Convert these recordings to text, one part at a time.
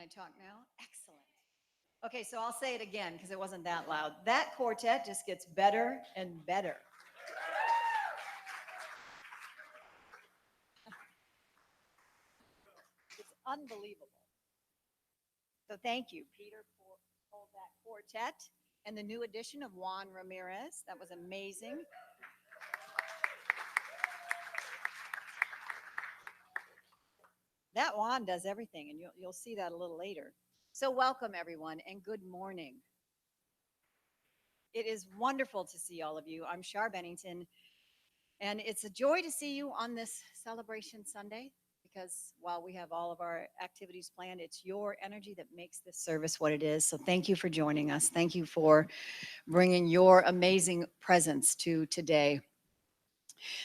I talk now? Excellent. Okay, so I'll say it again because it wasn't that loud. That quartet just gets better and better. It's unbelievable. So thank you, Peter, for that quartet and the new addition of Juan Ramirez. That was amazing. That Juan does everything, and you'll see that a little later. So welcome, everyone, and good morning. It is wonderful to see all of you. I'm Shar Bennington, and it's a joy to see you on this celebration Sunday because while we have all of our activities planned, it's your energy that makes this service what it is. So thank you for joining us. Thank you for bringing your amazing presence to today.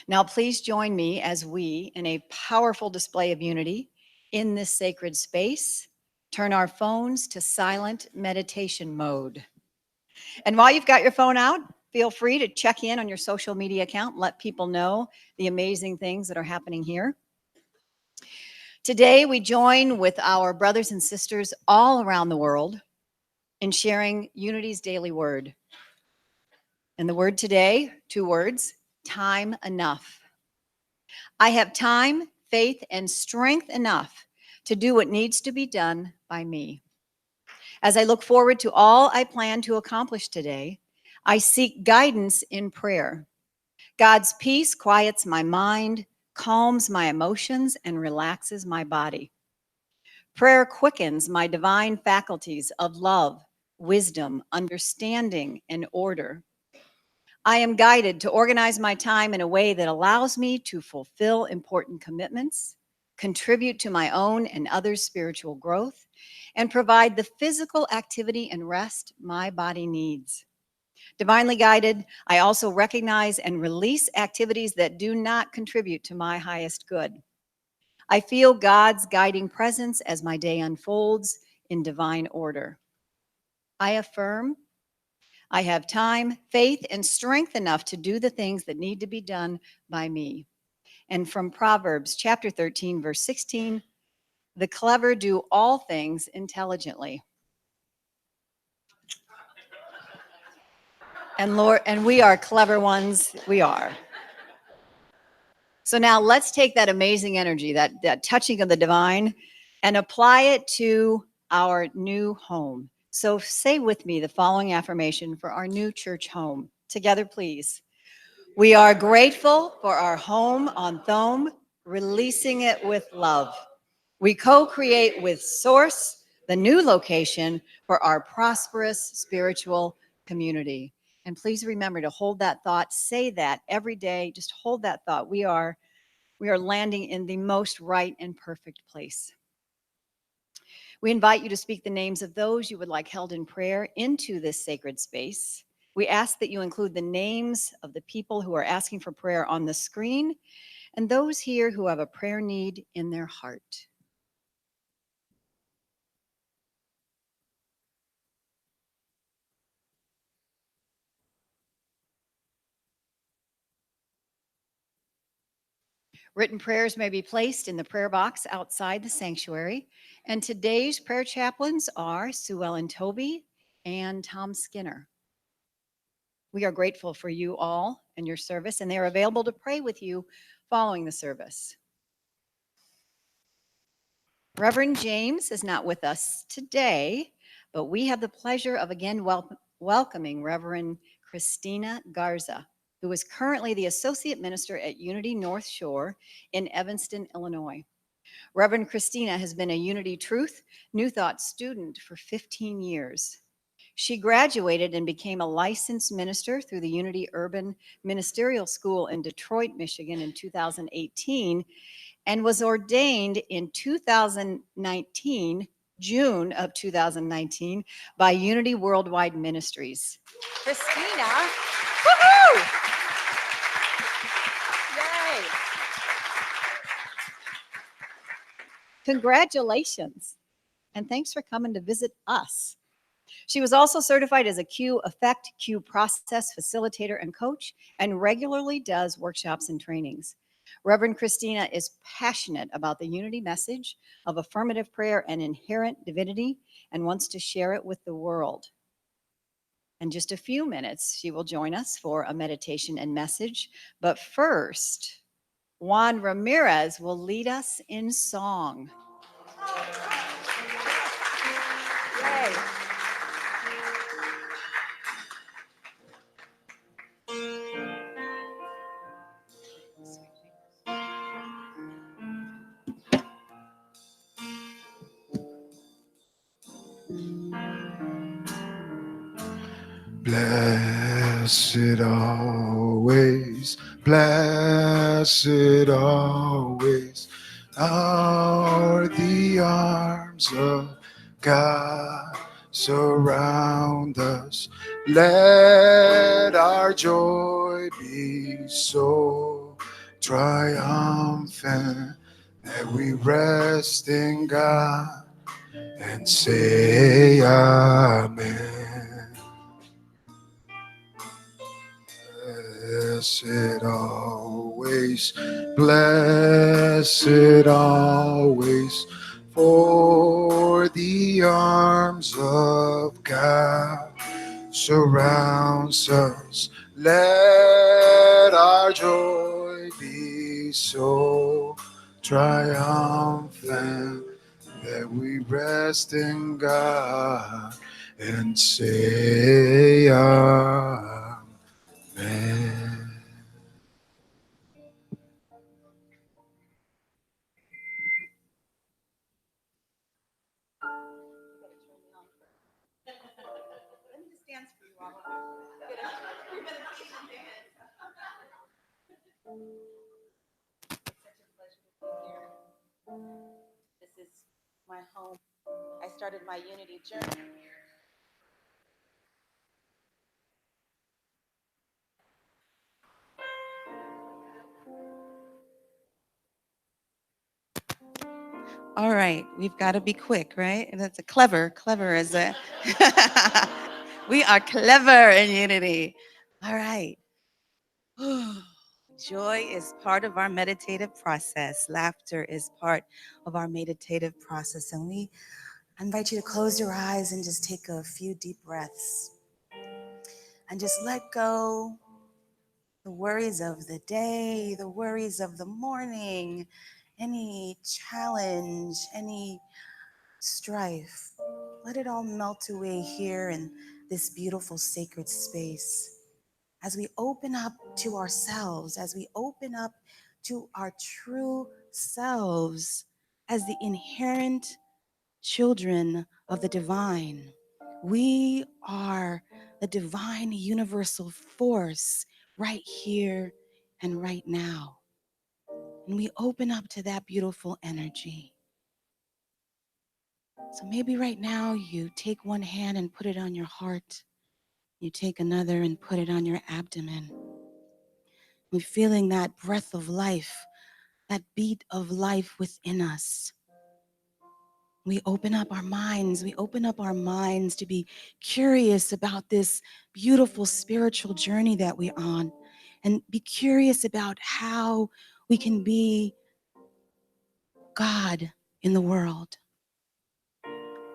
Now, please join me as we, in a powerful display of unity in this sacred space, turn our phones to silent meditation mode. And while you've got your phone out, feel free to check in on your social media account, let people know the amazing things that are happening here. Today, we join with our brothers and sisters all around the world in sharing Unity's daily word. And the word today, 2 words, time enough. I have time, faith, and strength enough to do what needs to be done by me. As I look forward to all I plan to accomplish today, I seek guidance in prayer. God's peace quiets my mind, calms my emotions, and relaxes my body. Prayer quickens my divine faculties of love, wisdom, understanding, and order. I am guided to organize my time in a way that allows me to fulfill important commitments, contribute to my own and others' spiritual growth, and provide the physical activity and rest my body needs. Divinely guided, I also recognize and release activities that do not contribute to my highest good. I feel God's guiding presence as my day unfolds in divine order. I affirm I have time, faith, and strength enough to do the things that need to be done by me. And from Proverbs chapter 13, verse 16, the clever do all things intelligently. And Lord, and we are clever ones, we are. So now let's take that amazing energy, that touching of the divine, and apply it to our new home. So say with me the following affirmation for our new church home. Together, please. We are grateful for our home on Thome, releasing it with love. We co-create with Source, the new location for our prosperous spiritual community. And please remember to hold that thought, say that every day, just hold that thought. We are landing in the most right and perfect place. We invite you to speak the names of those you would like held in prayer into this sacred space. We ask that you include the names of the people who are asking for prayer on the screen and those here who have a prayer need in their heart. Written prayers may be placed in the prayer box outside the sanctuary. And today's prayer chaplains are Sue Ellen Toby and Tom Skinner. We are grateful for you all and your service, and they are available to pray with you following the service. Reverend James is not with us today, but we have the pleasure of again welcoming Reverend Christina Garza, who is currently the Associate Minister at Unity North Shore in Evanston, Illinois. Reverend Christina has been a Unity Truth New Thought student for 15 years. She graduated and became a licensed minister through the Unity Urban Ministerial School in Detroit, Michigan in 2018, and was ordained in 2019, June of 2019, by Unity Worldwide Ministries. Christina, woohoo! Yay! Congratulations, and thanks for coming to visit us. She was also certified as a Q Effect, Q Process facilitator and coach, and regularly does workshops and trainings. Reverend Christina is passionate about the unity message of affirmative prayer and inherent divinity and wants to share it with the world. In just a few minutes, she will join us for a meditation and message. But first, Juan Ramirez will lead us in song. Yay. Blessed always, blessed always are the arms of God surround us. Let our joy be so triumphant that we rest in God and say amen. Blessed always, for the arms of God surrounds us. Let our joy be so triumphant that we rest in God and say amen. Let me just dance for you all. This is my home. I started my unity journey. All right, we've got to be quick, right? And that's a clever is a we are clever in unity. All right. Joy is part of our meditative process. Laughter is part of our meditative process. And I invite you to close your eyes and just take a few deep breaths and just let go the worries of the day, the worries of the morning, any challenge, any strife. Let it all melt away here in this beautiful sacred space. As we open up to ourselves, as we open up to our true selves as the inherent children of the divine, we are the divine universal force right here and right now. And we open up to that beautiful energy. So maybe right now you take one hand and put it on your heart. You take another and put it on your abdomen. We're feeling that breath of life, that beat of life within us. We open up our minds. We open up our minds to be curious about this beautiful spiritual journey that we're on and be curious about how we can be God in the world.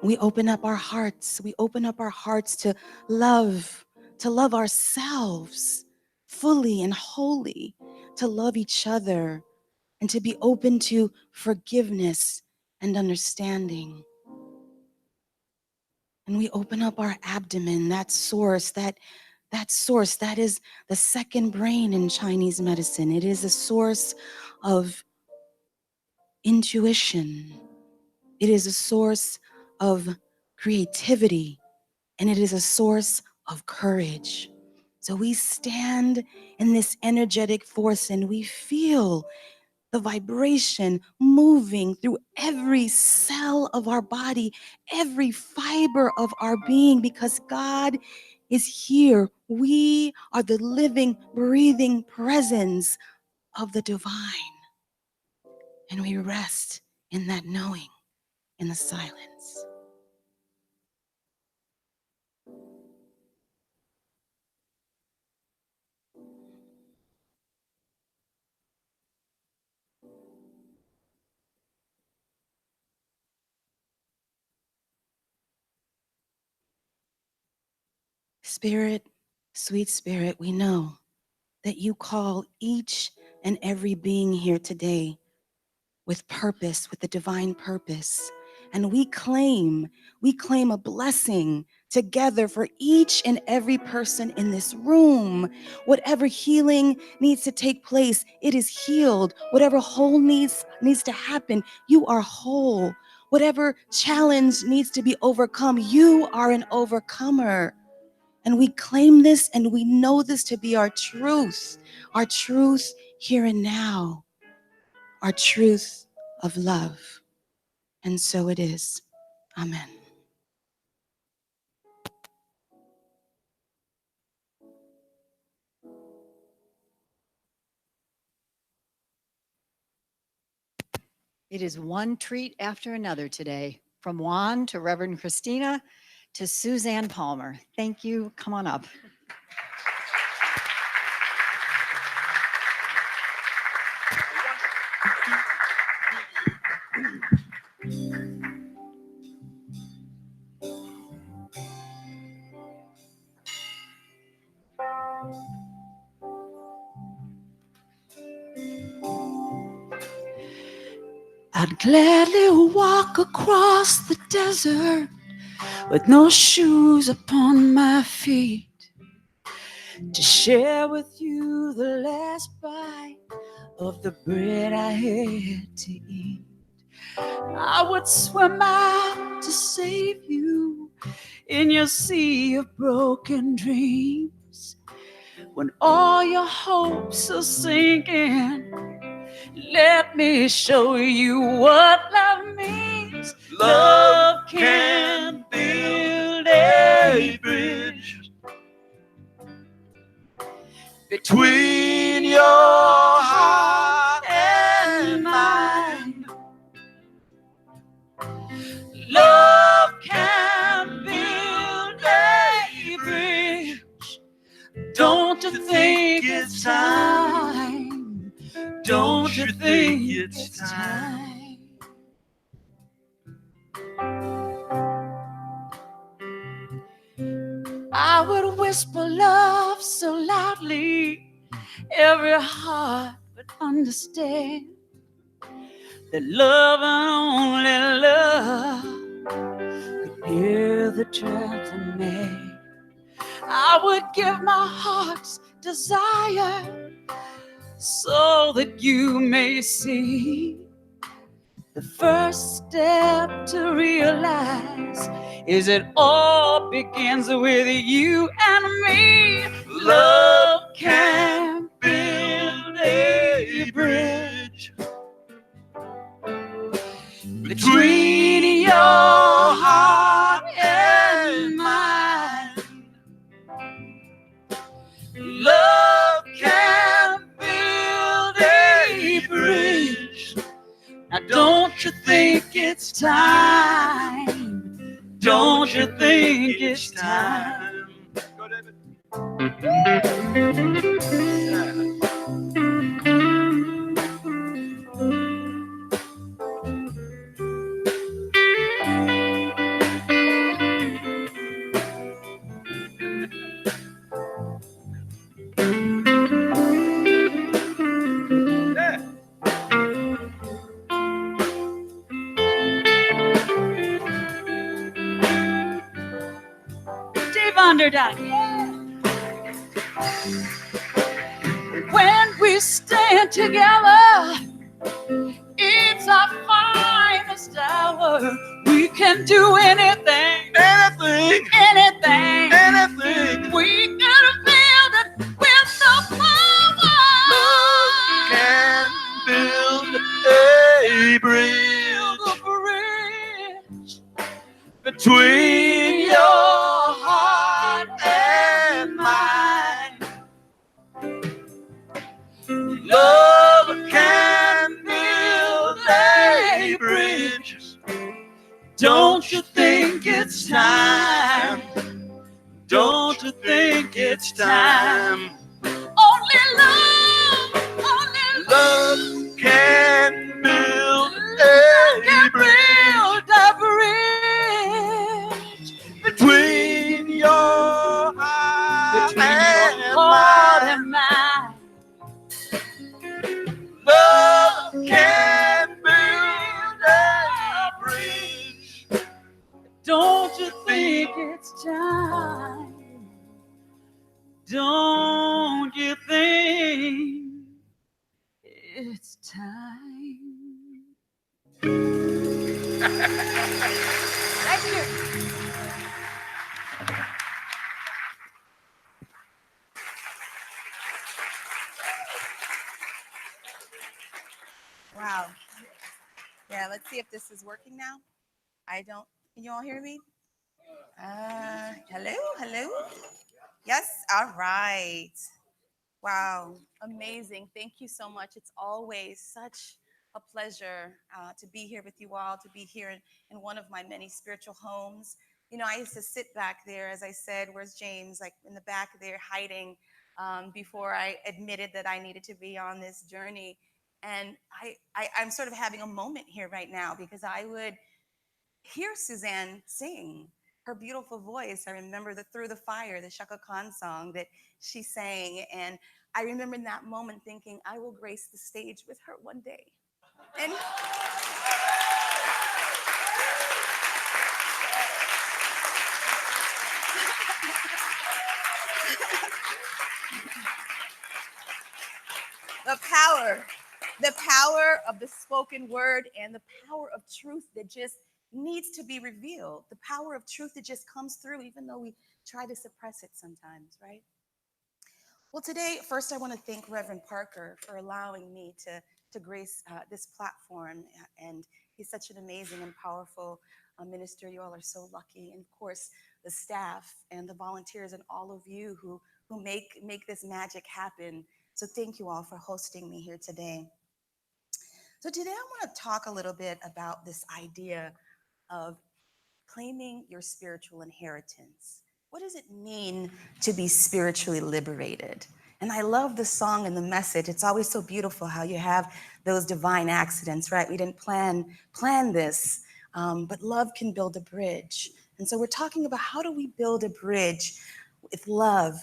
We open up our hearts. We open up our hearts to love ourselves fully and wholly, to love each other, and to be open to forgiveness and understanding. And we open up our abdomen, that source that is the second brain in Chinese medicine. It is a source of intuition. It is a source of creativity, and it is a source of courage. So we stand in this energetic force and we feel the vibration moving through every cell of our body, every fiber of our being, because God is here. We are the living, breathing presence of the divine. And we rest in that knowing, in the silence. Spirit, sweet Spirit, we know that you call each and every being here today with purpose, with the divine purpose. And we claim a blessing together for each and every person in this room. Whatever healing needs to take place, it is healed. Whatever whole needs to happen, you are whole. Whatever challenge needs to be overcome, you are an overcomer. And we claim this and we know this to be our truth here and now, our truth of love. And so it is. Amen. It is one treat after another today, from Juan to Reverend Christina to Suzanne Palmer. Thank you. Come on up. I'd gladly walk across the desert with no shoes upon my feet to share with you the last bite of the bread I had to eat. I would swim out to save you in your sea of broken dreams. When all your hopes are sinking, let me show you what love means. Love can build a bridge between your heart and mine. Love can build a bridge. Don't you think it's time? Don't you think it's time? I would whisper love so loudly, every heart would understand that love and only love could heal the troubled man. I would give my heart's desire so that you may see. The first step to realize is it all begins with you and me. Love can build a bridge between your heart and mine. Love can build a bridge. Now don't you think it's time? Don't you think it's time? Go, David. When we stand together, it's our finest hour. We can do anything, anything, anything, anything. We gotta build it with the power. Love can build a bridge, between your heart and mine. Love can build a bridge. Don't you think it's time? Don't you think it's time? Only love can build a bridge between your heart between your heart and mine. Love can build a bridge. Don't you think it's time? Don't you think it's time? Thank you. Wow. Yeah, let's see if this is working now. Can you all hear me? Hello? Yes, all right. Wow, amazing. Thank you so much. It's always such a pleasure to be here with you all, to be here in one of my many spiritual homes. You know, I used to sit back there, as I said, where's James? Like in the back there hiding before I admitted that I needed to be on this journey. And I'm sort of having a moment here right now because I would hear Suzanne sing her beautiful voice. I remember the Through the Fire, the Shaka Khan song that she sang. And I remember in that moment thinking, I will grace the stage with her one day. And the power of the spoken word and the power of truth that just needs to be revealed. The power of truth that just comes through, even though we try to suppress it sometimes, right? Well, today, first, I want to thank Reverend Parker for allowing me to grace this platform. And he's such an amazing and powerful minister. You all are so lucky. And of course, the staff and the volunteers and all of you who make this magic happen. So thank you all for hosting me here today. So today I want to talk a little bit about this idea of claiming your spiritual inheritance. What does it mean to be spiritually liberated? And I love the song and the message. It's always so beautiful how you have those divine accidents, right? We didn't plan this, but love can build a bridge. And so we're talking about how do we build a bridge with love,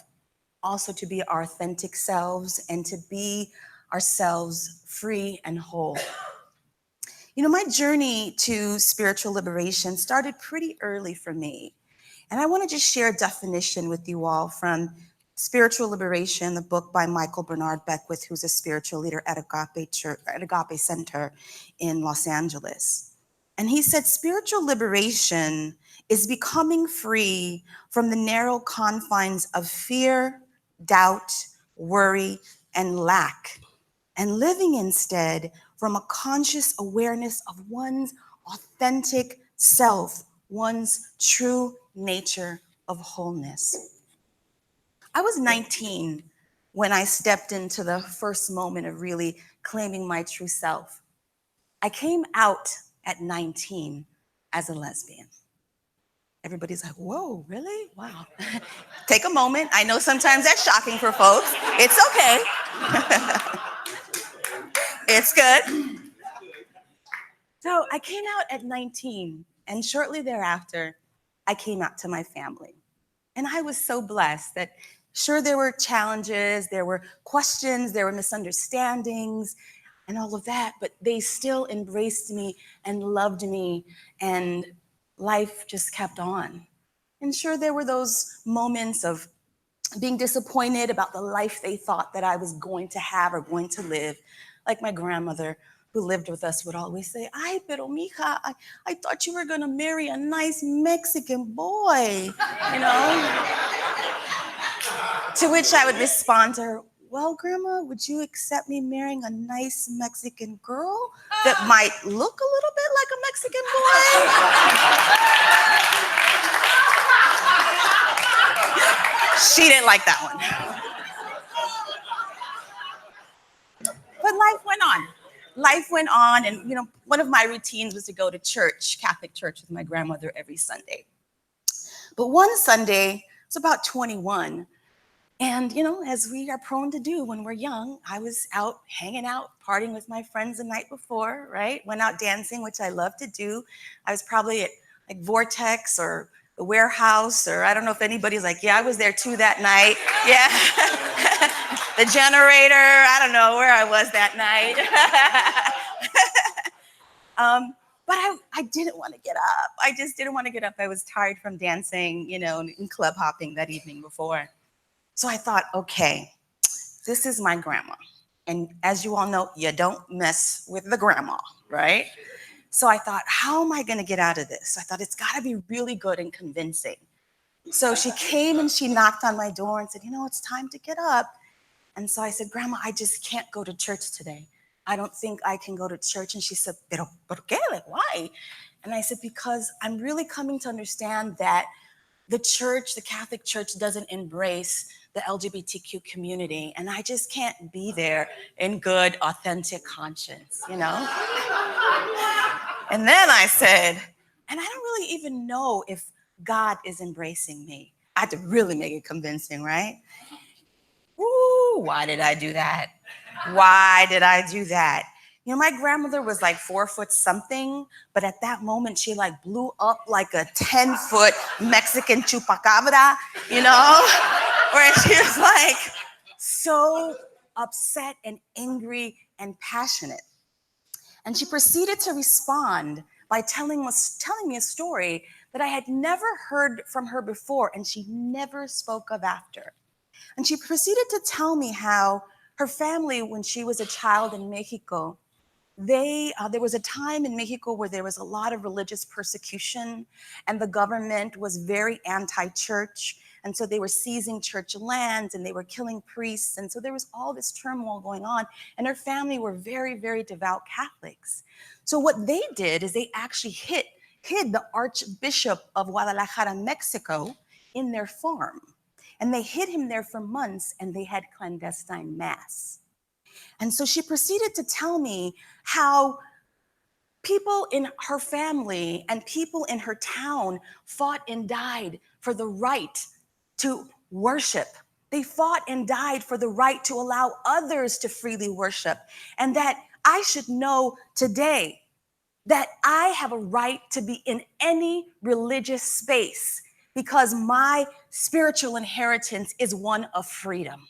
also to be our authentic selves and to be ourselves free and whole. You know, my journey to spiritual liberation started pretty early for me. And I want to just share a definition with you all from Spiritual Liberation, the book by Michael Bernard Beckwith, who's a spiritual leader at Agape Center in Los Angeles. And he said, spiritual liberation is becoming free from the narrow confines of fear, doubt, worry, and lack, and living instead from a conscious awareness of one's authentic self, one's true nature of wholeness. I was 19 when I stepped into the first moment of really claiming my true self. I came out at 19 as a lesbian. Everybody's like, whoa, really? Wow. Take a moment. I know sometimes that's shocking for folks. It's okay. It's good. So I came out at 19, and shortly thereafter, I came out to my family. And I was so blessed that, sure, there were challenges, there were questions, there were misunderstandings, and all of that, but they still embraced me and loved me, and life just kept on. And sure, there were those moments of being disappointed about the life they thought that I was going to have or going to live. Like my grandmother who lived with us would always say, ay, pero mija, I thought you were gonna marry a nice Mexican boy, you know? To which I would respond to her, well, Grandma, would you accept me marrying a nice Mexican girl that might look a little bit like a Mexican boy? She didn't like that one. But life went on. Life went on, and you know, one of my routines was to go to church, Catholic church, with my grandmother every Sunday. But one Sunday, I was about 21, and you know, as we are prone to do when we're young, I was out hanging out, partying with my friends the night before, right? Went out dancing, which I love to do. I was probably at like Vortex or the warehouse, or I don't know if anybody's like, yeah, I was there too that night. Yeah. The generator, I don't know where I was that night. But I didn't want to get up. I just didn't want to get up. I was tired from dancing, and club hopping that evening before. So I thought, okay, this is my grandma. And as you all know, you don't mess with the grandma, right? So I thought, how am I going to get out of this? I thought it's got to be really good and convincing. So she came and she knocked on my door and said, it's time to get up. And so I said, Grandma, I just can't go to church today. I don't think I can go to church. And she said, pero por qué? Like, why? And I said, because I'm really coming to understand that the church, the Catholic Church, doesn't embrace the LGBTQ community. And I just can't be there in good, authentic conscience, And then I said, and I don't really even know if God is embracing me. I had to really make it convincing, right? Ooh, why did I do that? Why did I do that? My grandmother was like 4 foot something, but at that moment she like blew up like a 10-foot Mexican chupacabra, where she was like so upset and angry and passionate. And she proceeded to respond by telling me a story that I had never heard from her before, and she never spoke of after. And she proceeded to tell me how her family, when she was a child in Mexico, there was a time in Mexico where there was a lot of religious persecution, and the government was very anti-church. And so they were seizing church lands and they were killing priests. And so there was all this turmoil going on. And her family were very, very devout Catholics. So what they did is they actually hid the Archbishop of Guadalajara, Mexico, in their farm. And they hid him there for months, and they had clandestine mass. And so she proceeded to tell me how people in her family and people in her town fought and died for the right to worship. They fought and died for the right to allow others to freely worship. And that I should know today that I have a right to be in any religious space because my spiritual inheritance is one of freedom.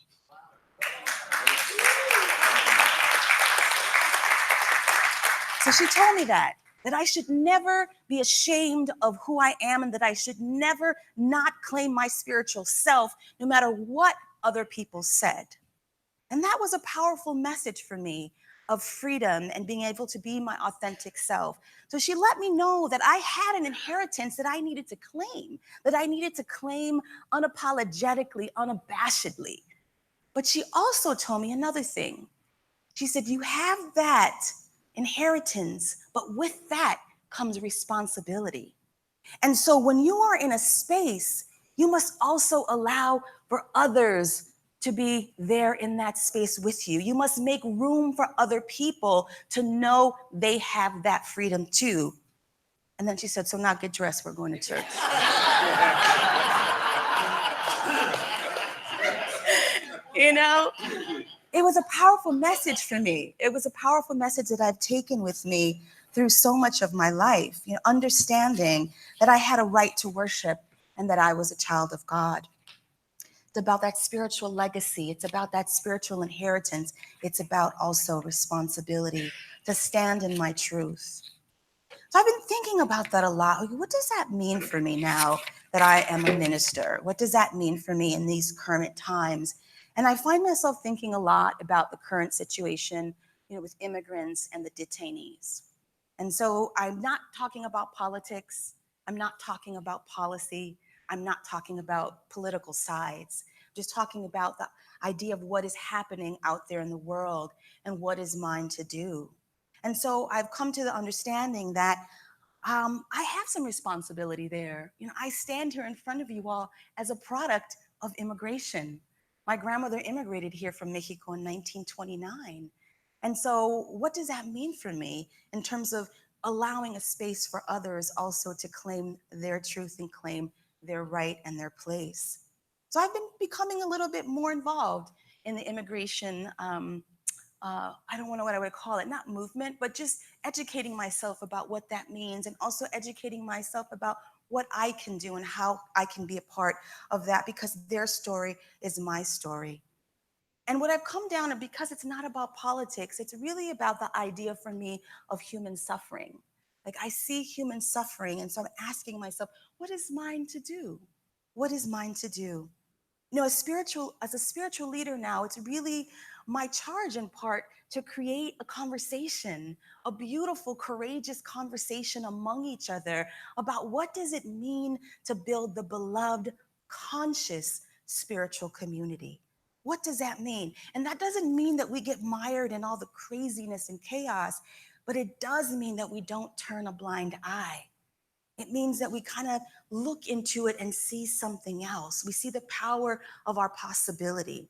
So she told me that I should never be ashamed of who I am and that I should never not claim my spiritual self, no matter what other people said. And that was a powerful message for me of freedom and being able to be my authentic self. So she let me know that I had an inheritance that I needed to claim unapologetically, unabashedly. But she also told me another thing. She said, you have that inheritance, but with that comes responsibility. And so when you are in a space, you must also allow for others to be there in that space with you. You must make room for other people to know they have that freedom too. And then she said, so now get dressed, we're going to church. It was a powerful message for me. It was a powerful message that I've taken with me through so much of my life, understanding that I had a right to worship and that I was a child of God. It's about that spiritual legacy. It's about that spiritual inheritance. It's about also responsibility to stand in my truth. So I've been thinking about that a lot. What does that mean for me now that I am a minister? What does that mean for me in these current times? And I find myself thinking a lot about the current situation, with immigrants and the detainees. And so I'm not talking about politics. I'm not talking about policy. I'm not talking about political sides. I'm just talking about the idea of what is happening out there in the world and what is mine to do. And so I've come to the understanding that I have some responsibility there. I stand here in front of you all as a product of immigration. My grandmother immigrated here from Mexico in 1929. And so what does that mean for me in terms of allowing a space for others also to claim their truth and claim their right and their place? So I've been becoming a little bit more involved in the immigration, I don't know what I would call it, not movement, but just educating myself about what that means and also educating myself about what I can do and how I can be a part of that, because their story is my story. And what I've come down to, because it's not about politics, it's really about the idea for me of human suffering. Like, I see human suffering, and so I'm asking myself, what is mine to do? What is mine to do? As a spiritual leader now, it's really my charge in part to create a conversation, a beautiful, courageous conversation among each other about what does it mean to build the beloved, conscious spiritual community. What does that mean? And that doesn't mean that we get mired in all the craziness and chaos, but it does mean that we don't turn a blind eye. It means that we kind of look into it and see something else. We see the power of our possibility.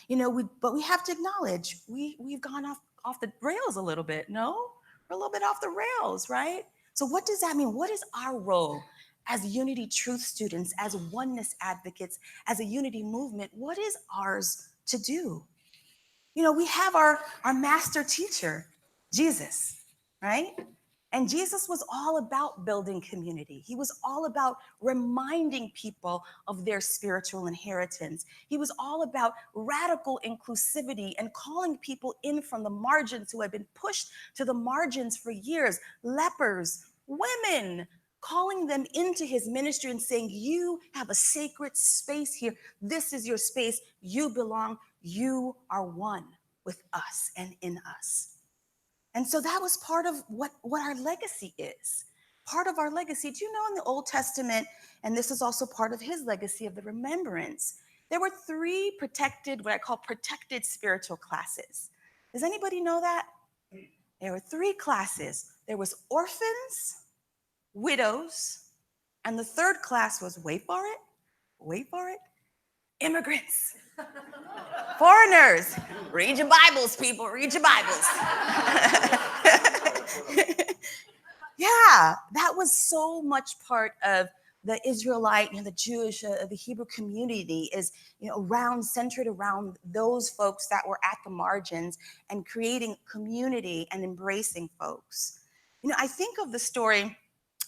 But we have to acknowledge we've gone off the rails a little bit. No, we're a little bit off the rails, right? So what does that mean? What is our role as Unity Truth students, as oneness advocates, as a unity movement? What is ours to do? We have our master teacher, Jesus, right? And Jesus was all about building community. He was all about reminding people of their spiritual inheritance. He was all about radical inclusivity and calling people in from the margins who had been pushed to the margins for years, lepers, women, calling them into his ministry and saying, you have a sacred space here. This is your space. You belong. You are one with us and in us. And so that was part of what our legacy is. Part of our legacy. Do you know in the Old Testament, and this is also part of his legacy of the remembrance, there were 3 what I call protected spiritual classes. Does anybody know that? There were 3 classes. There was orphans, widows, and the 3rd class was, wait for it, immigrants. Foreigners. Read your Bibles, people, read your Bibles. Yeah, that was so much part of the Israelite and the Jewish, the Hebrew community is, centered around those folks that were at the margins and creating community and embracing folks. I think of the story.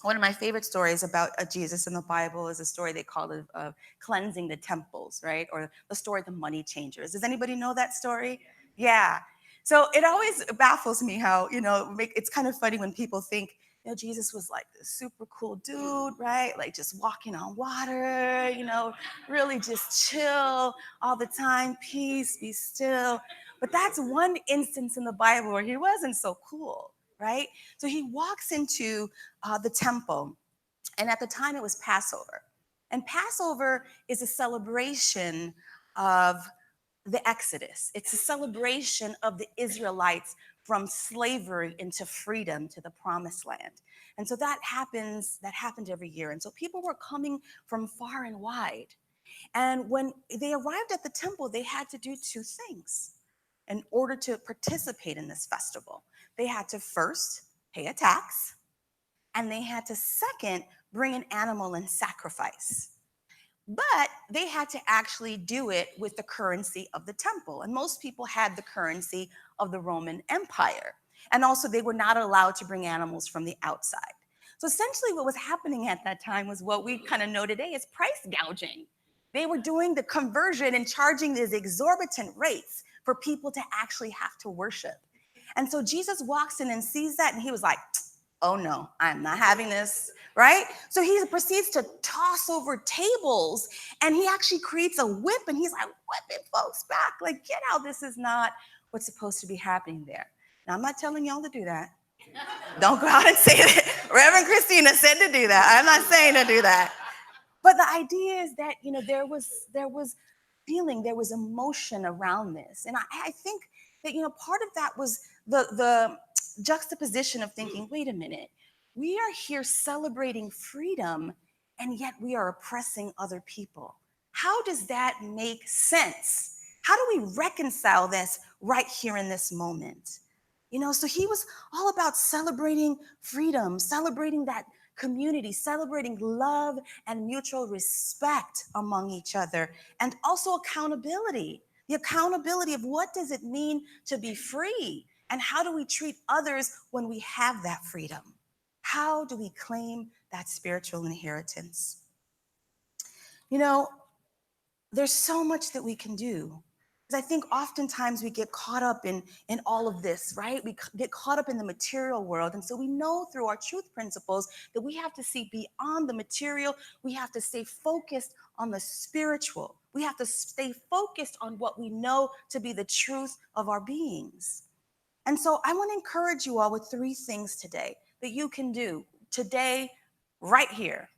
One of my favorite stories about Jesus in the Bible is a story they call of cleansing the temples, right? Or the story of the money changers. Does anybody know that story? Yeah. So it always baffles me how, it's kind of funny when people think, Jesus was like this super cool dude, right? Like just walking on water, really just chill all the time, peace, be still. But that's one instance in the Bible where he wasn't so cool, right? So he walks into the temple, and at the time it was Passover. And Passover is a celebration of the Exodus. It's a celebration of the Israelites from slavery into freedom to the promised land. And so that happened every year. And so people were coming from far and wide. And when they arrived at the temple, they had to do 2 things in order to participate in this festival. They had to first pay a tax, and they had to second bring an animal and sacrifice. But they had to actually do it with the currency of the temple. And most people had the currency of the Roman Empire. And also they were not allowed to bring animals from the outside. So essentially what was happening at that time was what we kind of know today is price gouging. They were doing the conversion and charging these exorbitant rates for people to actually have to worship. And so Jesus walks in and sees that, and he was like, oh no, I'm not having this, right? So he proceeds to toss over tables, and he actually creates a whip, and he's like whipping folks back, like, get out, this is not what's supposed to be happening there. Now, I'm not telling y'all to do that. Don't go out and say that. Reverend Christina said to do that. I'm not saying to do that. But the idea is that, there was feeling, there was emotion around this. And I think that, part of that was the juxtaposition of thinking, wait a minute, we are here celebrating freedom, and yet we are oppressing other people. How does that make sense? How do we reconcile this right here in this moment? So he was all about celebrating freedom, celebrating that community, celebrating love and mutual respect among each other, and also accountability. The accountability of what does it mean to be free, and how do we treat others when we have that freedom? How do we claim that spiritual inheritance. There's so much that we can do. Because I think oftentimes we get caught up in all of this, right? We get caught up in the material world. And so we know through our truth principles that we have to see beyond the material. We have to stay focused on the spiritual. We have to stay focused on what we know to be the truth of our beings. And so I want to encourage you all with 3 things today that you can do today, right here.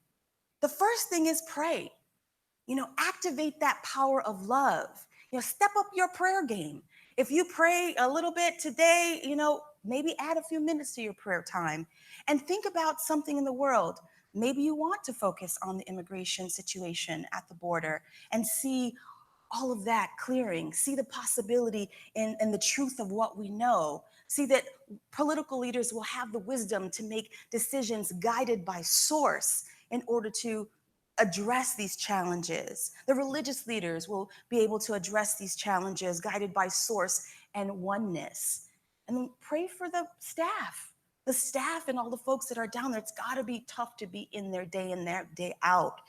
The first thing is pray. Activate that power of love. Step up your prayer game. If you pray a little bit today, maybe add a few minutes to your prayer time and think about something in the world. Maybe you want to focus on the immigration situation at the border and see all of that clearing, see the possibility in the truth of what we know, see that political leaders will have the wisdom to make decisions guided by source in order to address these challenges. The religious leaders will be able to address these challenges guided by source and oneness. And then pray for the staff and all the folks that are down there. It's got to be tough to be in there day in, there day out.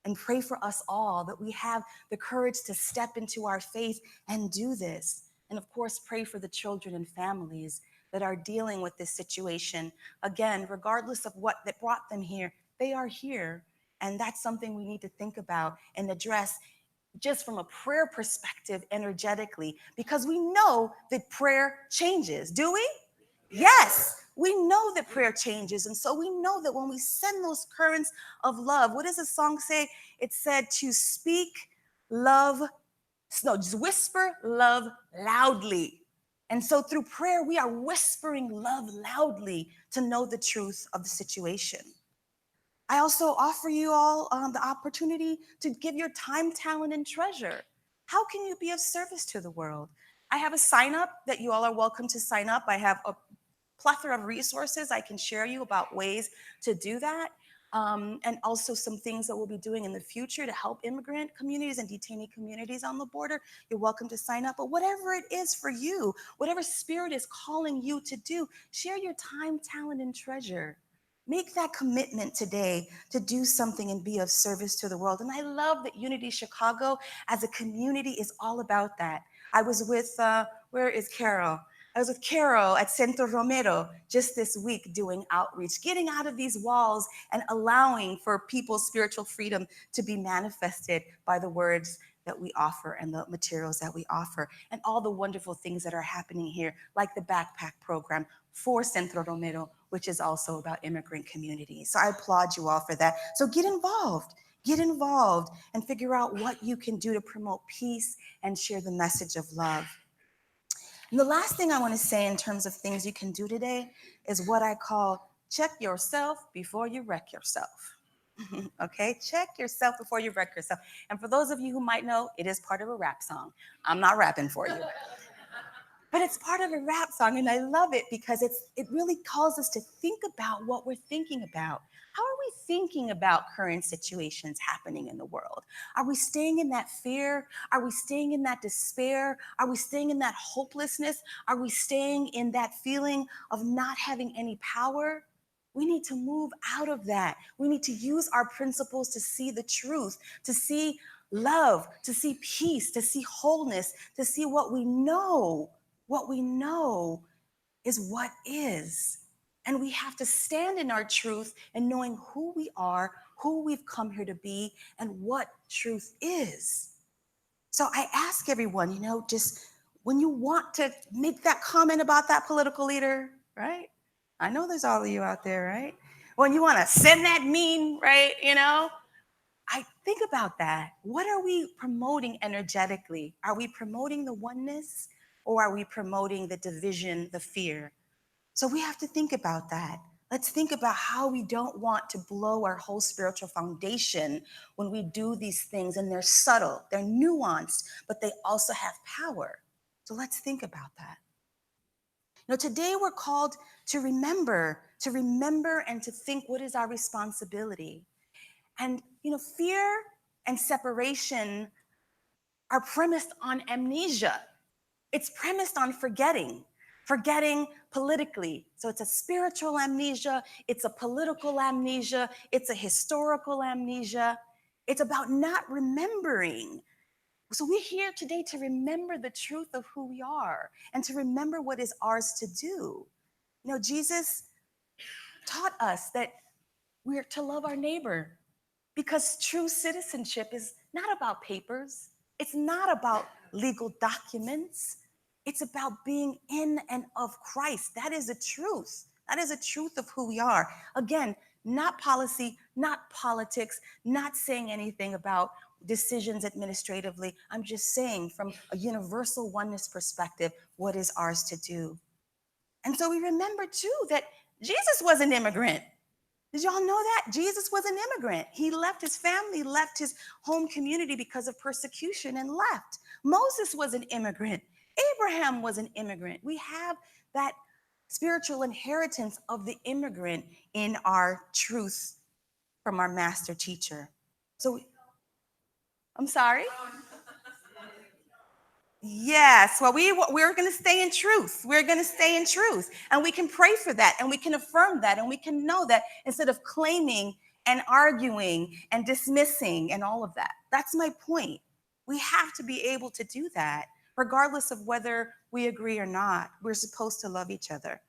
And pray for us all that we have the courage to step into our faith and do this. And of course, pray for the children and families that are dealing with this situation. Again, regardless of what that brought them here, they are here. And that's something we need to think about and address just from a prayer perspective energetically, because we know that prayer changes. Do we? Yes, we know that prayer changes. And so we know that when we send those currents of love, what does the song say? It said to speak love, no, just whisper love loudly. And so through prayer, we are whispering love loudly to know the truth of the situation. I also offer you all the opportunity to give your time, talent, and treasure. How can you be of service to the world? I have a sign up that you all are welcome to sign up. I have a plethora of resources I can share you about ways to do that. And also some things that we'll be doing in the future to help immigrant communities and detainee communities on the border. You're welcome to sign up. But whatever it is for you, whatever spirit is calling you to do, share your time, talent, and treasure. Make that commitment today to do something and be of service to the world. And I love that Unity Chicago as a community is all about that. I was with, where is Carol? I was with Carol at Centro Romero just this week doing outreach, getting out of these walls and allowing for people's spiritual freedom to be manifested by the words that we offer and the materials that we offer, and all the wonderful things that are happening here, like the backpack program for Centro Romero, which is also about immigrant communities. So I applaud you all for that. So get involved and figure out what you can do to promote peace and share the message of love. And the last thing I want to say in terms of things you can do today is what I call check yourself before you wreck yourself. Okay, check yourself before you wreck yourself. And for those of you who might know, it is part of a rap song. I'm not rapping for you. But it's part of a rap song, and I love it because it really calls us to think about what we're thinking about. How are we thinking about current situations happening in the world? Are we staying in that fear? Are we staying in that despair? Are we staying in that hopelessness? Are we staying in that feeling of not having any power? We need to move out of that. We need to use our principles to see the truth, to see love, to see peace, to see wholeness, to see what we know. What we know is what is. And we have to stand in our truth and knowing who we are, who we've come here to be, and what truth is. So I ask everyone, just when you want to make that comment about that political leader, right? I know there's all of you out there, right? When you want to send that meme, right? I think about that. What are we promoting energetically? Are we promoting the oneness, or are we promoting the division, the fear? So we have to think about that. Let's think about how we don't want to blow our whole spiritual foundation when we do these things, and they're subtle, they're nuanced, but they also have power. So let's think about that. Today we're called to remember and to think, what is our responsibility? And, fear and separation are premised on amnesia. It's premised on forgetting. forgetting politically. So it's a spiritual amnesia, it's a political amnesia, it's a historical amnesia. It's about not remembering. So we're here today to remember the truth of who we are and to remember what is ours to do. You know, Jesus taught us that we're to love our neighbor because true citizenship is not about papers. It's not about legal documents. It's about being in and of Christ. That is the truth. That is the truth of who we are. Again, not policy, not politics, not saying anything about decisions administratively. I'm just saying from a universal oneness perspective, what is ours to do. And so we remember too that Jesus was an immigrant. Did y'all know that? Jesus was an immigrant. He left his family, left his home community because of persecution and left. Moses was an immigrant. Abraham was an immigrant. We have that spiritual inheritance of the immigrant in our truth from our master teacher. So, I'm sorry? Yes, well, we're going to stay in truth. We're going to stay in truth. And we can pray for that, and we can affirm that, and we can know that instead of claiming and arguing and dismissing and all of that. That's my point. We have to be able to do that, regardless of whether we agree or not. We're supposed to love each other.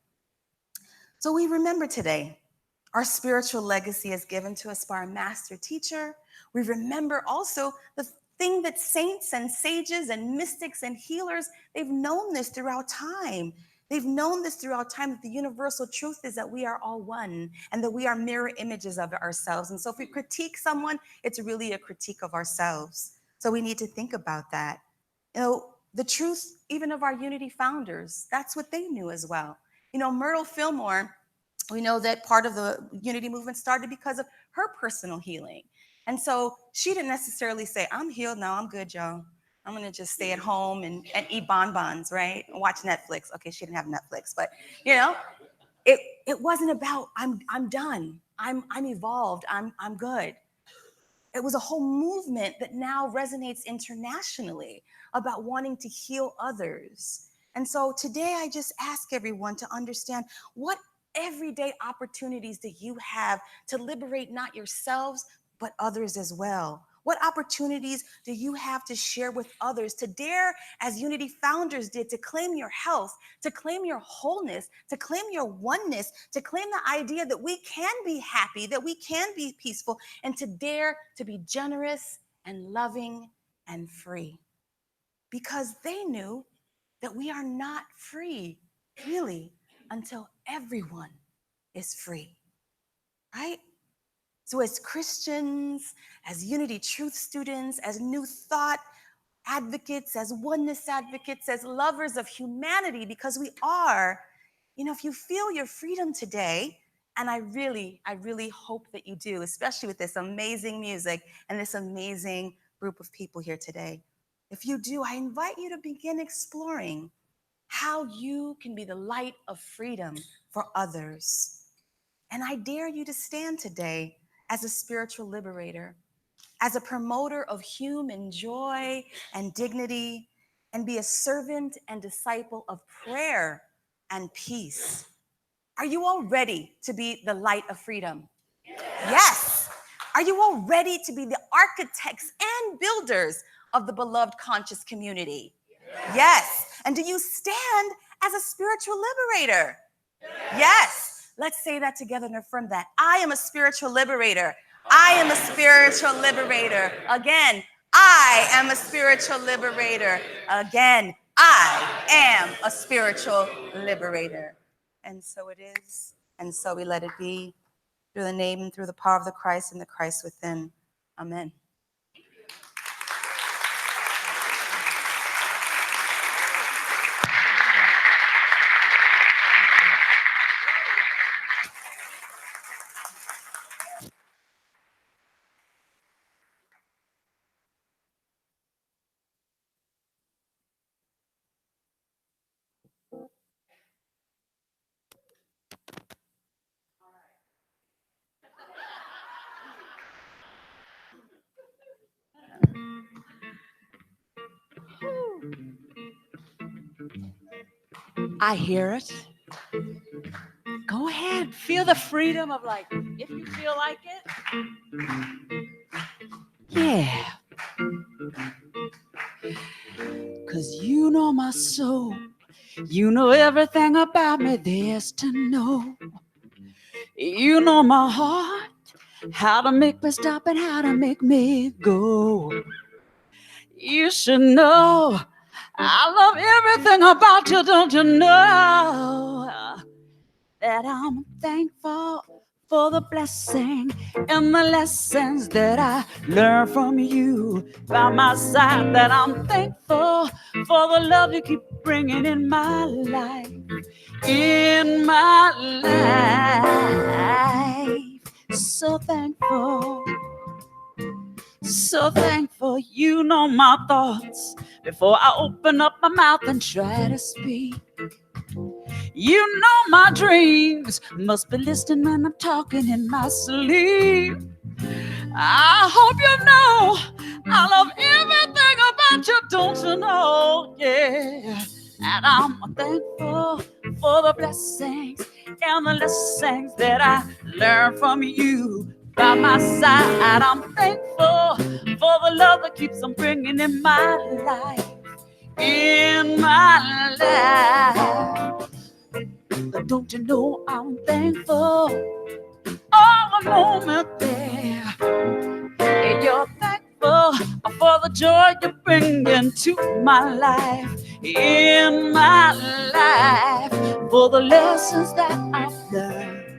So we remember today our spiritual legacy is given to us by our master teacher. We remember also the thing that saints and sages and mystics and healers, they've known this throughout time. They've known this throughout time, that the universal truth is that we are all one and that we are mirror images of ourselves. And so if we critique someone, it's really a critique of ourselves. So we need to think about that. You know, the truth even of our Unity founders, that's what they knew as well. You know, Myrtle Fillmore, we know that part of the Unity movement started because of her personal healing. And so she didn't necessarily say, I'm healed now, I'm good, y'all. I'm gonna just stay at home and eat bonbons, right? Watch Netflix. Okay, she didn't have Netflix, but you know, it wasn't about I'm done, I'm evolved, I'm good. It was a whole movement that now resonates internationally about wanting to heal others. And so today I just ask everyone to understand, what everyday opportunities do you have to liberate not yourselves, but others as well? What opportunities do you have to share with others, to dare, as Unity founders did, to claim your health, to claim your wholeness, to claim your oneness, to claim the idea that we can be happy, that we can be peaceful, and to dare to be generous and loving and free? Because they knew that we are not free, really, until everyone is free, right? So as Christians, as Unity Truth students, as New Thought advocates, as oneness advocates, as lovers of humanity, because we are, you know, if you feel your freedom today, and I really hope that you do, especially with this amazing music and this amazing group of people here today. If you do, I invite you to begin exploring how you can be the light of freedom for others. And I dare you to stand today as a spiritual liberator, as a promoter of human joy and dignity, and be a servant and disciple of prayer and peace. Are you all ready to be the light of freedom? Yes. Are you all ready to be the architects and builders of the beloved conscious community? Yes. And do you stand as a spiritual liberator? Yes. Let's say that together and affirm that. I am a spiritual liberator. I am a spiritual liberator. Again, I am a spiritual liberator. Again, I am a spiritual liberator. And so it is, and so we let it be, through the name and through the power of the Christ and the Christ within. Amen. I hear it. Go ahead. Feel the freedom of like, if you feel like it. Yeah. 'Cause you know my soul. You know everything about me there's to know. You know my heart. How to make me stop and how to make me go. You should know I love everything about you, don't you know? That I'm thankful for the blessing and the lessons that I learned from you by my side. That I'm thankful for the love you keep bringing in my life, in my life. So thankful. So thankful you know my thoughts before I open up my mouth and try to speak. You know my dreams, must be listening when I'm talking in my sleep. I hope you know I love everything about you, don't you know? Yeah. And I'm thankful for the blessings and the lessons that I learned from you by my side. I'm thankful for the love that keeps on bringing in my life, in my life. But don't you know I'm thankful all the moment there. And you're thankful for the joy you bring into my life, in my life. For the lessons that I've learned,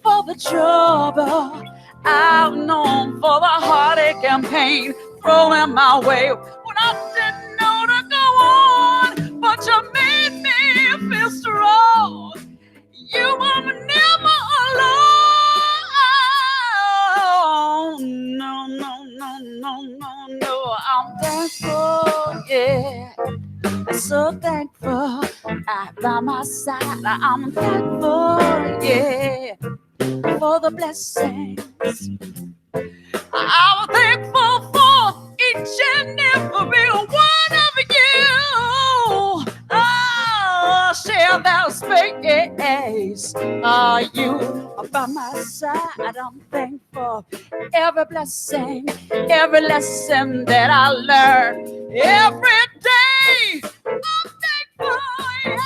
for the trouble I've known, for the heartache and pain thrown my way when I didn't know to go on. But you made me feel strong. You were never alone. No, no, no, no, no, no. I'm thankful, yeah. So thankful. By my side, I'm thankful, yeah, for the blessings. I'm thankful for each and every one of you. Oh, share that space. You are by my side. I'm thankful. Every blessing, every lesson that I learn every day. I'm thankful. Yeah.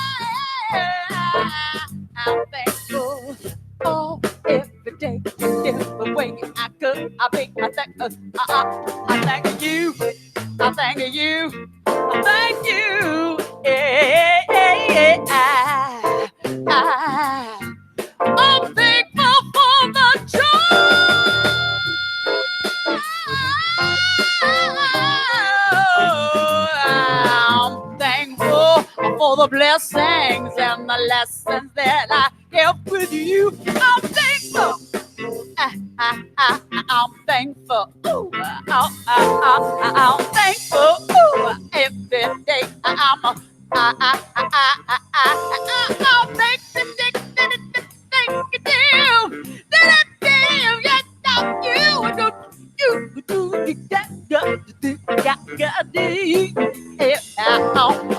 I'm thankful. Oh, every day, every way I could, I thank you. I thank you. I thank you. I thank you. Yeah, I'm thankful for the joy. I'm thankful for the blessings and the lessons that I have with you. I'm thankful. I'm thankful. Ooh, I'm thankful. Ooh, every day I'm thankful. Thank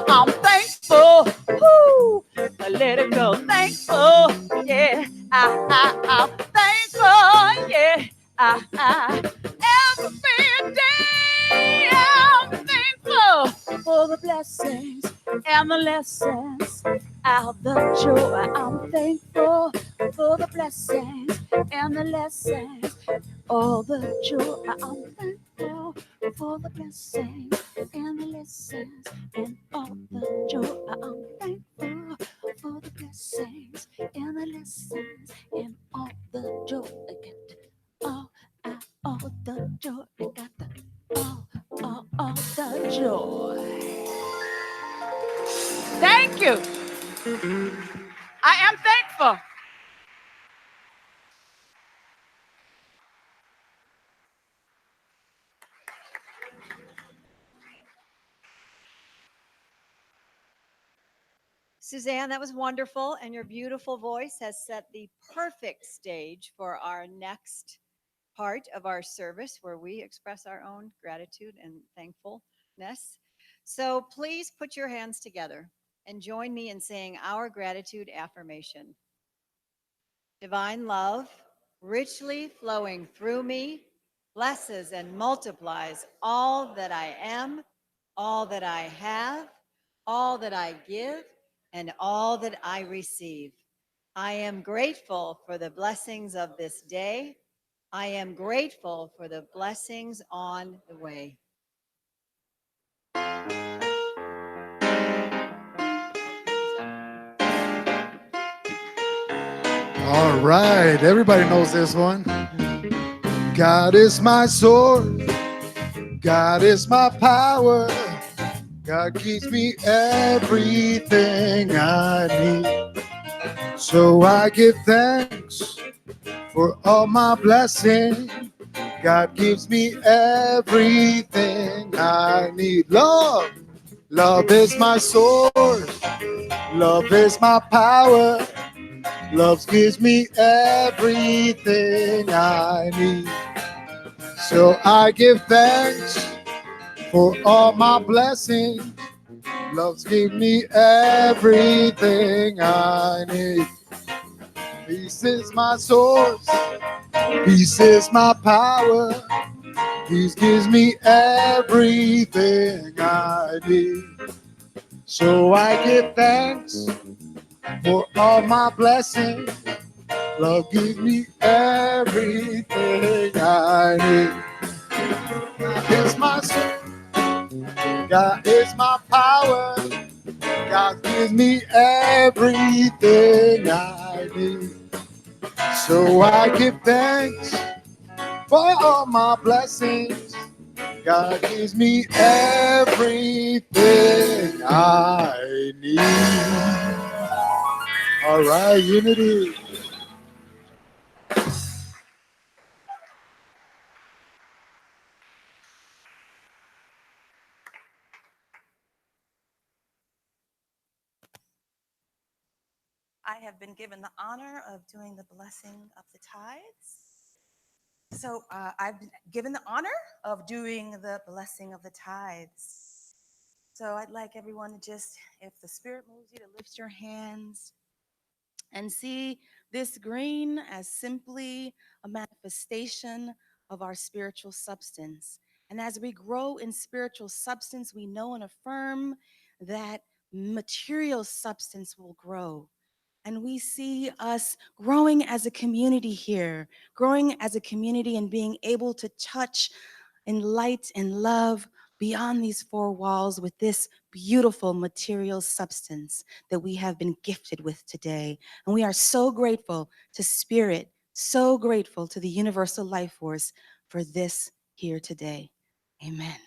I'm thankful. Woo, let it go. Thankful, yeah. I'm thankful, yeah. Every day I'm thankful for the blessings and the lessons of the joy. I'm thankful for the blessings and the lessons, all the joy. I'm thankful for the blessings and the lessons and all the joy. I'm thankful for the blessings and the lessons and all the joy. I get all the joy. I got the all the joy. Thank you. I am thankful. Suzanne, that was wonderful. And your beautiful voice has set the perfect stage for our next part of our service where we express our own gratitude and thankfulness. So please put your hands together and join me in saying our gratitude affirmation. Divine love, richly flowing through me, blesses and multiplies all that I am, all that I have, all that I give, and all that I receive. I am grateful for the blessings of this day. I am grateful for the blessings on the way. All right, everybody knows this one. God is my source. God is my power. God gives me everything I need. So I give thanks for all my blessings. God gives me everything I need. Love is my source. Love is my power. Love gives me everything I need. So I give thanks for all my blessings. Love gives me everything I need. Peace is my source. Peace is my power. Peace gives me everything I need. So I give thanks for all my blessings. Love gives me everything I need. God is my soul. God is my power. God gives me everything I need. So I give thanks for all my blessings. God gives me everything I need. All right, unity. I have been given the honor of doing the blessing of the tithes. So I've been given the honor of doing the blessing of the tithes. So I'd like everyone to just, if the Spirit moves you, to lift your hands and see this green as simply a manifestation of our spiritual substance. And as we grow in spiritual substance, we know and affirm that material substance will grow. And we see us growing as a community here, growing as a community and being able to touch in light and love beyond these four walls with this beautiful material substance that we have been gifted with today. And we are so grateful to Spirit, so grateful to the universal life force for this here today. Amen.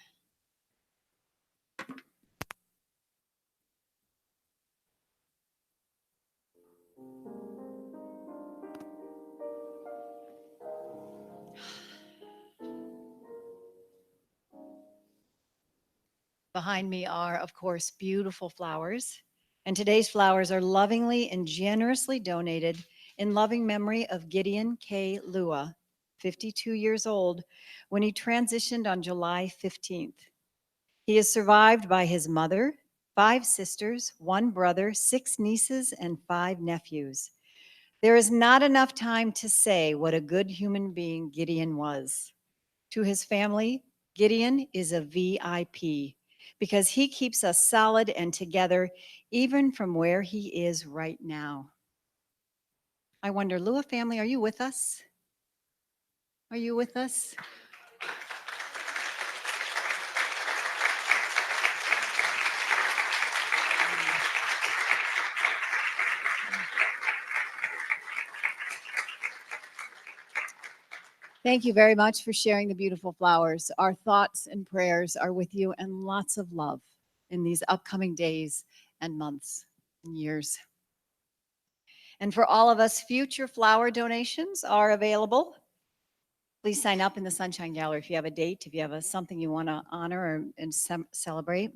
Behind me are, of course, beautiful flowers. And today's flowers are lovingly and generously donated in loving memory of Gideon K. Lua, 52 years old, when he transitioned on July 15th. He is survived by his mother, 5 sisters, 1 brother, 6 nieces, and 5 nephews. There is not enough time to say what a good human being Gideon was. To his family, Gideon is a VIP because he keeps us solid and together even from where he is right now. I wonder, Lua family, are you with us? Are you with us? Thank you very much for sharing the beautiful flowers. Our thoughts and prayers are with you and lots of love in these upcoming days and months and years. And for all of us, future flower donations are available. Please sign up in the Sunshine Gallery if you have a date, if you have something you want to honor and celebrate.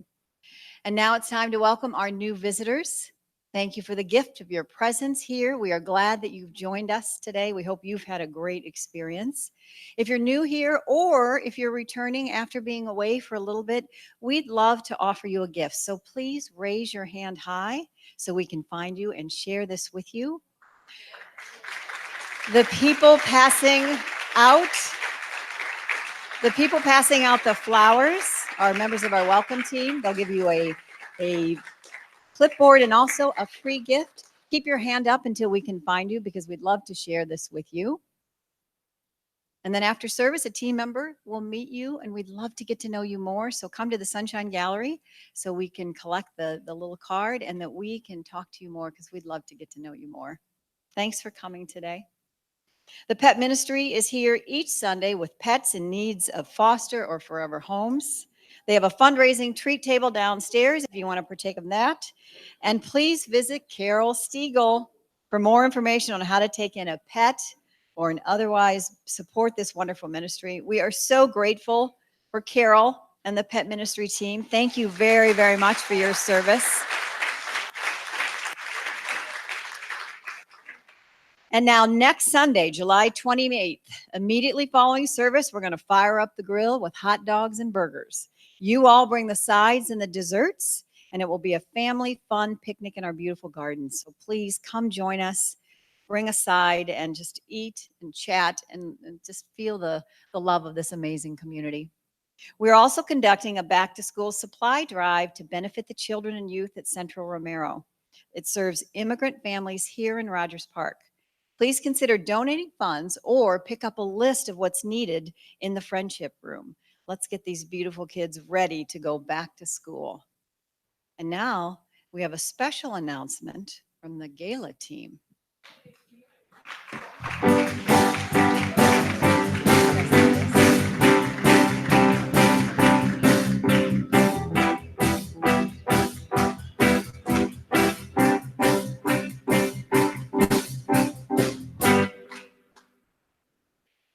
And now it's time to welcome our new visitors. Thank you for the gift of your presence here. We are glad that you've joined us today. We hope you've had a great experience. If you're new here or if you're returning after being away for a little bit, we'd love to offer you a gift. So please raise your hand high so we can find you and share this with you. The people passing out the flowers are members of our welcome team. They'll give you a clipboard and also a free gift. Keep your hand up until we can find you because we'd love to share this with you. And then after service, a team member will meet you and we'd love to get to know you more. So come to the Sunshine Gallery so we can collect the little card and that we can talk to you more because we'd love to get to know you more. Thanks for coming today. The Pet Ministry is here each Sunday with pets in needs of foster or forever homes. They have a fundraising treat table downstairs if you want to partake of that. And please visit Carol Stiegel for more information on how to take in a pet or otherwise support this wonderful ministry. We are so grateful for Carol and the Pet Ministry team. Thank you very, very much for your service. And now next Sunday, July 28th, immediately following service, we're going to fire up the grill with hot dogs and burgers. You all bring the sides and the desserts, and it will be a family fun picnic in our beautiful gardens. So please come join us, bring a side, and just eat and chat and just feel the love of this amazing community. We're also conducting a back-to-school supply drive to benefit the children and youth at Central Romero. It serves immigrant families here in Rogers Park. Please consider donating funds or pick up a list of what's needed in the friendship room. Let's get these beautiful kids ready to go back to school. And now we have a special announcement from the gala team.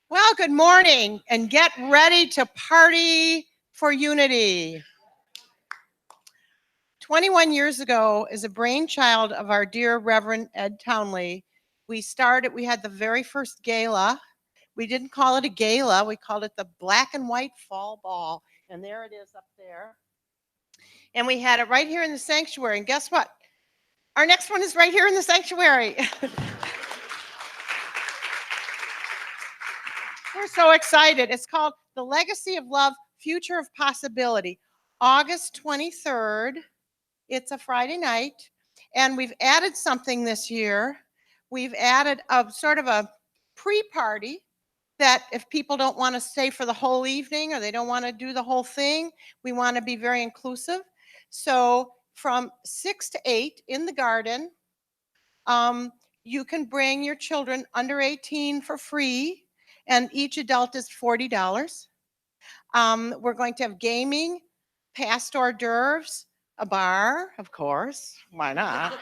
Well, good morning, and get ready to party for unity. 21 years ago, as a brainchild of our dear Reverend Ed Townley, we had the very first gala. We didn't call it a gala, we called it the Black and White Fall Ball, and there it is up there. And we had it right here in the sanctuary, and guess what? Our next one is right here in the sanctuary. We're so excited. It's called The Legacy of Love, Future of Possibility. August 23rd. It's a Friday night. And we've added something this year. We've added a sort of a pre-party that if people don't want to stay for the whole evening or they don't want to do the whole thing, we want to be very inclusive. So from 6 to 8 in the garden, you can bring your children under 18 for free. And each adult is $40. We're going to have gaming, past hors d'oeuvres, a bar, of course. Why not?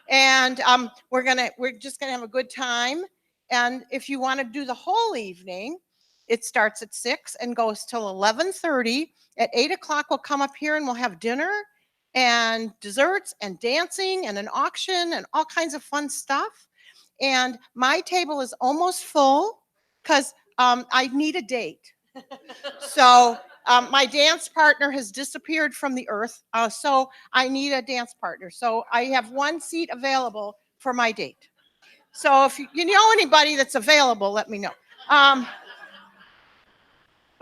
And we're just gonna have a good time. And if you want to do the whole evening, it starts at 6 and goes till 11:30. At 8 o'clock, we'll come up here and we'll have dinner and desserts and dancing and an auction and all kinds of fun stuff. And my table is almost full because I need a date. So my dance partner has disappeared from the earth. So I need a dance partner. So I have one seat available for my date. So if you know anybody that's available, let me know. But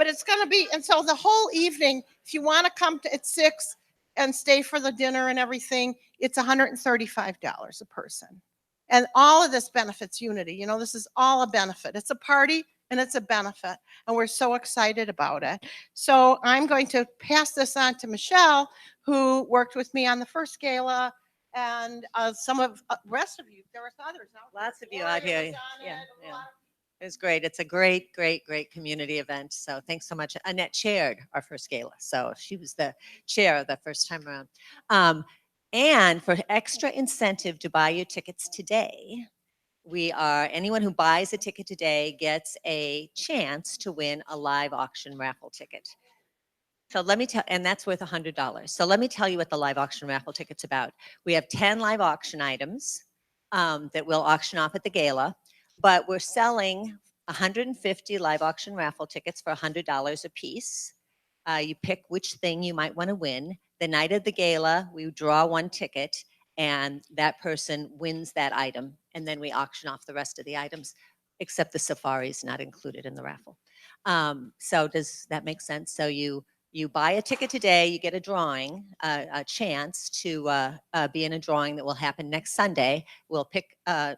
it's going to be, and so the whole evening, if you want to come at 6 and stay for the dinner and everything, it's $135 a person. And all of this benefits unity. You know, this is all a benefit. It's a party and it's a benefit. And we're so excited about it. So I'm going to pass this on to Michelle, who worked with me on the first gala. And some of the rest of you, there were others. Lots of you out here. Yeah. It was great. It's a great, great, great community event. So thanks so much. Annette chaired our first gala. So she was the chair the first time around. And for extra incentive to buy your tickets today, anyone who buys a ticket today gets a chance to win a live auction raffle ticket. So let me tell, and that's worth $100. So let me tell you what the live auction raffle ticket's about. We have 10 live auction items that we'll auction off at the gala, but we're selling 150 live auction raffle tickets for $100 a piece. You pick which thing you might want to win. The night of the gala, we draw one ticket, and that person wins that item, and then we auction off the rest of the items, except the safari is not included in the raffle. So does that make sense? So you buy a ticket today, you get a drawing, a chance to be in a drawing that will happen next Sunday. We'll pick a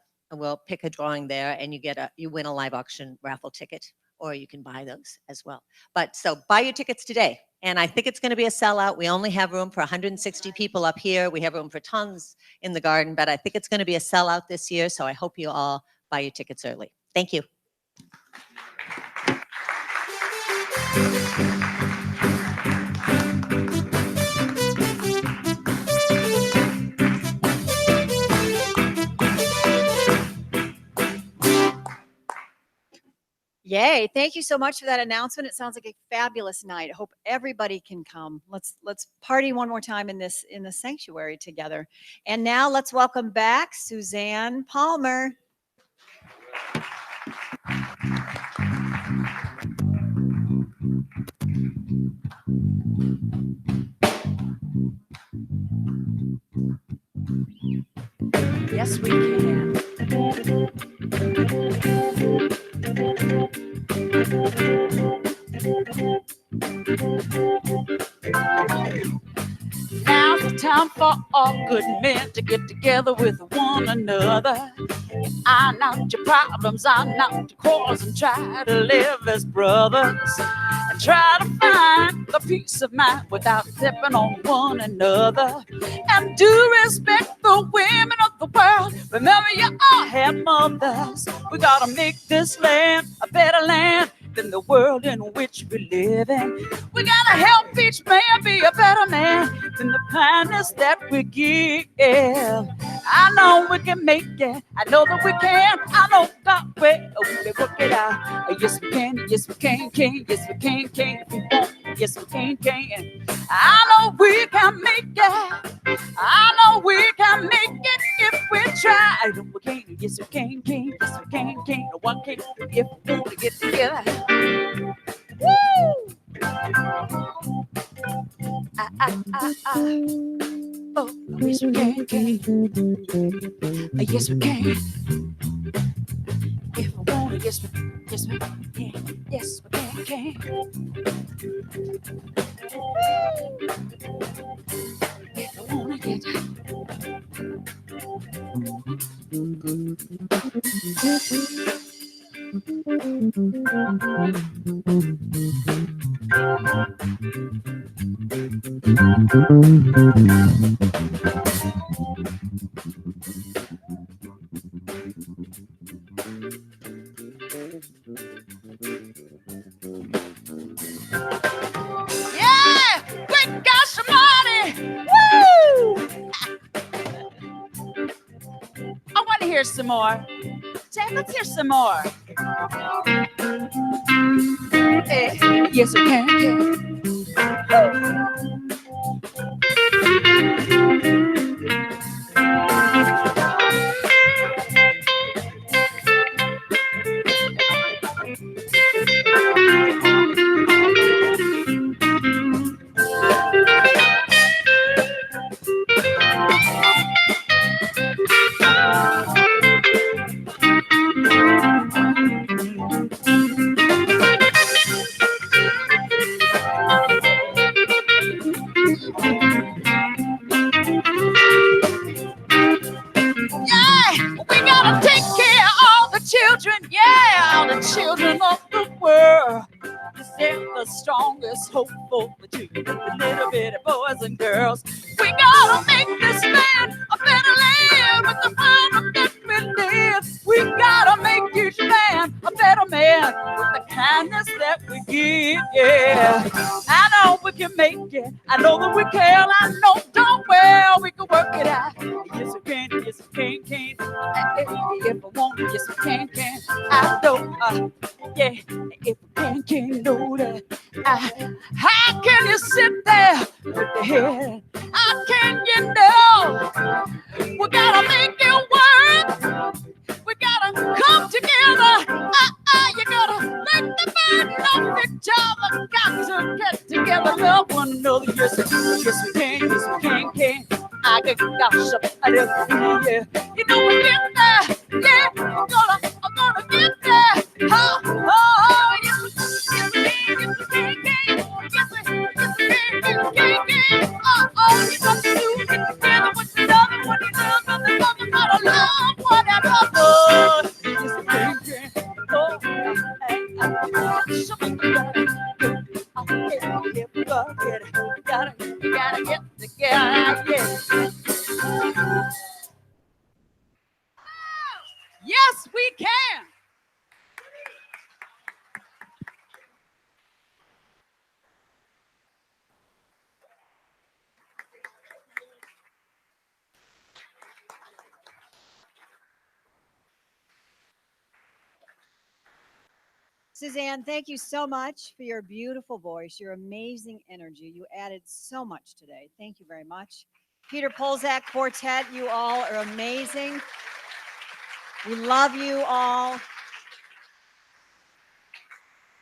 drawing there, and you win a live auction raffle ticket, or you can buy those as well. But so buy your tickets today. And I think it's going to be a sellout. We only have room for 160 people up here. We have room for tons in the garden, but I think it's going to be a sellout this year. So I hope you all buy your tickets early. Thank you. Yay. Thank you so much for that announcement. It sounds like a fabulous night. I hope everybody can come. Let's party one more time in the sanctuary together. And now let's welcome back Suzanne Palmer. Yes, we can. Now's the time for all good men to get together with one another. Iron out your problems, iron out your quarrels, and try to live as brothers. And try to find the peace of mind without stepping on one another. And do respect the women of the world. Remember, you all have mothers. We gotta make this land a better land than the world in which we live in. We gotta help each man be a better man than the kindness that we give. I know we can make it. I know that we can. I know that way we work it out. Yes, we can. Yes, we can. Yes, we can. If we want. Yes, we can. I know we can make it. I know we can make it if we try. I know we can. Yes, we can. Yes, we can. No one can if we want to get together. Woo! Oh, yes we can. Yes we can. If we want it, yes we can. Yes we can. If we want it, yeah, we got some money. Woo! I want to hear some more. Jack, let's hear some more. Hey, yes, we can. Children of the world, they're the strongest hope for the children, the little bitty boys and girls. We gotta make this land a better land with the freedom that we live. We gotta make each man a better man with the kindness that we give. Yeah, I know we can make it. I know that we can. I know darn well we can work it out. Yes we can. Yes we can. If I want, yes we can. I know, yeah. If we can, know that How can you sit there with the head? How can you know? We gotta make it work. We gotta come together. You gotta make the burden of each other. Got to get together, love one another. Yes, yes we can, can. I get gossip, I do, yeah. You know we get there, yeah. I'm gonna get there. Oh, oh, oh, yes, yes we can, yes we can. Yes we can. Oh, you got to get together with another one, another, gotta love one another. Yes we can. Oh, gotta get together, yeah. Yes, we can. Suzanne, thank you so much for your beautiful voice, your amazing energy. You added so much today. Thank you very much. Peter Polzak Quartet, you all are amazing. We love you all.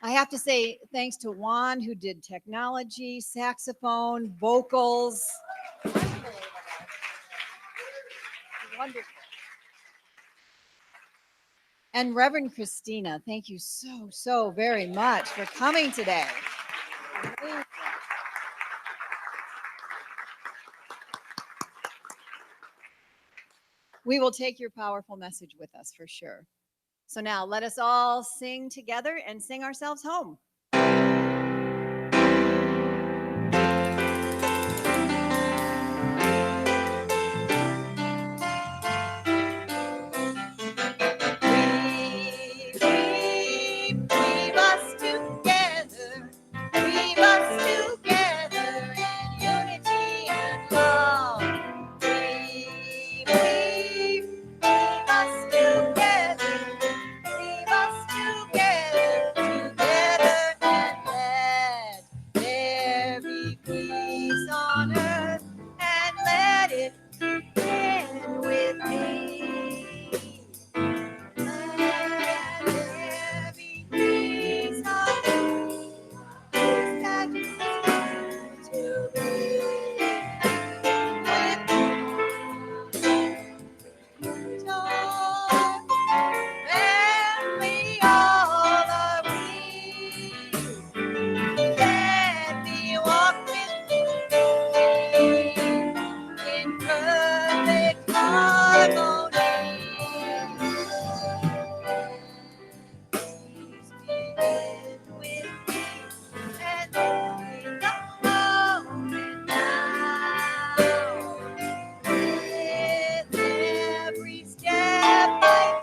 I have to say thanks to Juan, who did technology, saxophone, vocals. Wonderful. And Reverend Christina, thank you so very much for coming today. We will take your powerful message with us for sure. So now let us all sing together and sing ourselves home. Weave us together in unity and love. Weave us together, together and let there be peace on earth and let it begin with me. Let there be peace on earth that is to be with joy. When we all agree, let me walk with thee in perfect harmony. Peace begin with me and in the moment now. With every step I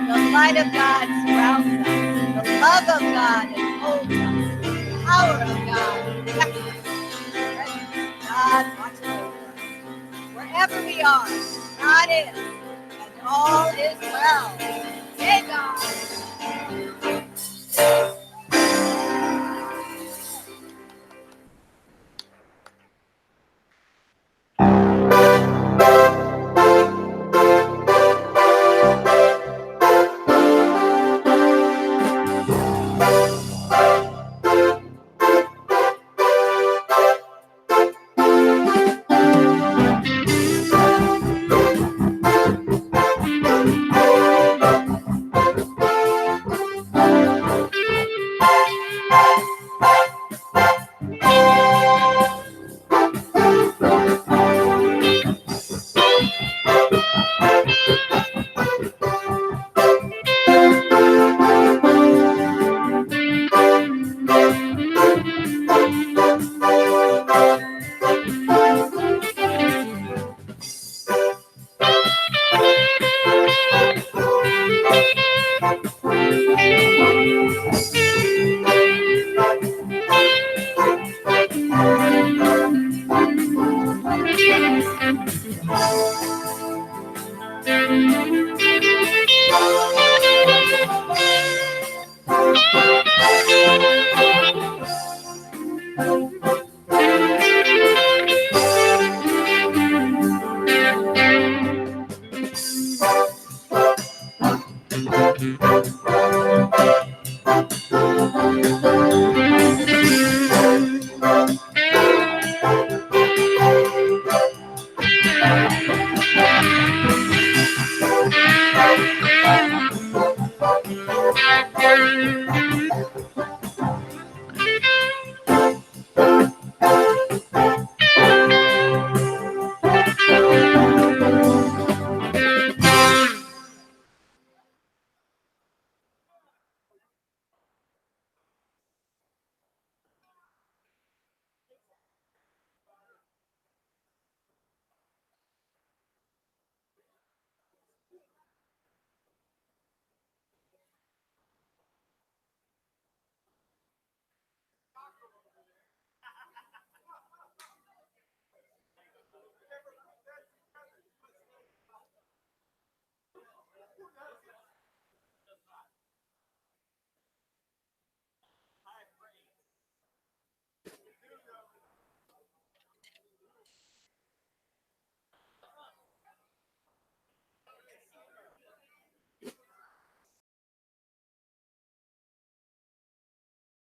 The light of God surrounds us. The love of God enfolds us. The power of God protects us. God watches over us. Wherever we are, God is, and all is well. Hey, God.